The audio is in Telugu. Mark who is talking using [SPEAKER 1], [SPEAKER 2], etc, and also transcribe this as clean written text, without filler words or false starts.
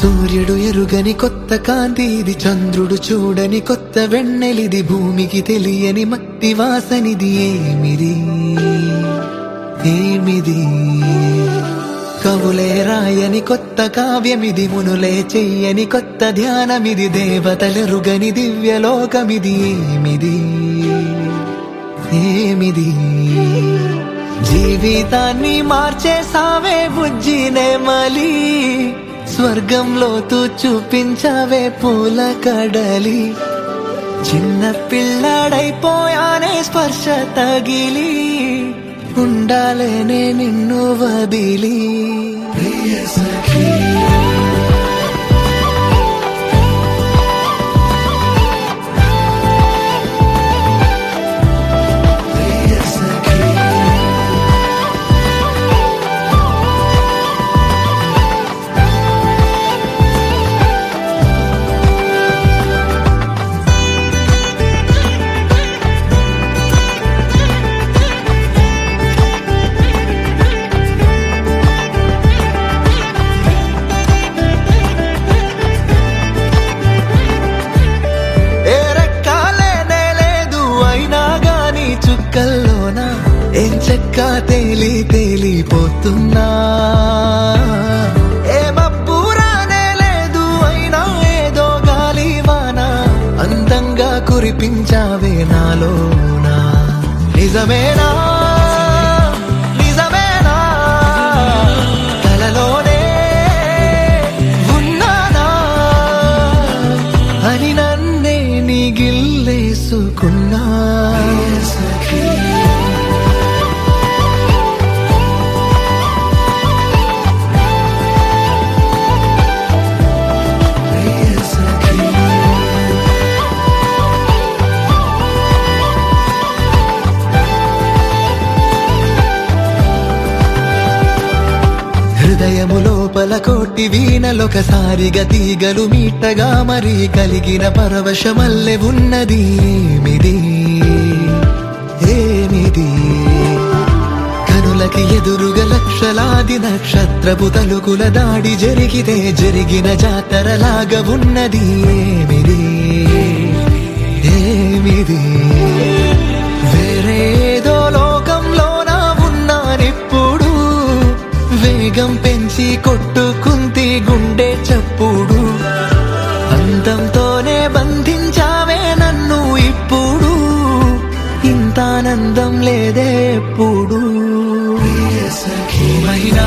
[SPEAKER 1] సూర్యుడు ఎరుగని కొత్త కాంతి ఇది, చంద్రుడు చూడని కొత్త వెన్నెలిది, భూమికి తెలియని మట్టి వాసనిది. ఏమిది ఏమిది కవులే రాయని కొత్త కావ్యమిది, మునులే చెయ్యని కొత్త ధ్యానమిది, దేవతలెరుగని దివ్యలోకమిది. ఏమిది ఏమిది జీవితాన్ని మార్చేసావే బుజ్జినే మలి, స్వర్గంలో తూ చూపించవే పూల కడలి. చిన్న పిల్లాడైపోయానే స్పర్శ తగిలి, ఉండాలేనే నిన్ను వదిలి. ప్రియ సఖీ కల్లోన ఏం చెక్క తేలి తేలిపోతున్నా, ఏ మబ్బురానే లేదు అయినా ఏదో గాలివాన, అందంగా కురిపించావే నాలోనా. నిజమేనా నిజమేనా కలలోనే ఉన్నానా అని నన్నే నీ గిల్లేసుకున్నా. హృదయము లోపల కోటి వీణలొకసారిగా తీగలు మీటగా మరి కలిగిన పరవశమల్లె ఉన్నది. ఏమిది ఏమిది కనులకి ఎదురుగా లక్షలాది నక్షత్రపు తలుకుల దాడి జరిగితే జరిగిన జాతరలాగా ఉన్నది. ఏమిది ఏమిది వేరేదో లోకంలోనా ఉన్నానిప్పుడు, వేగం పెంచి కొట్టుకుంది గుండె చప్పుడు, అందంతోనే బంధించావే నన్ను ఇప్పుడు, ఇంత ఆనందం లేదే ఎప్పుడు. మైనా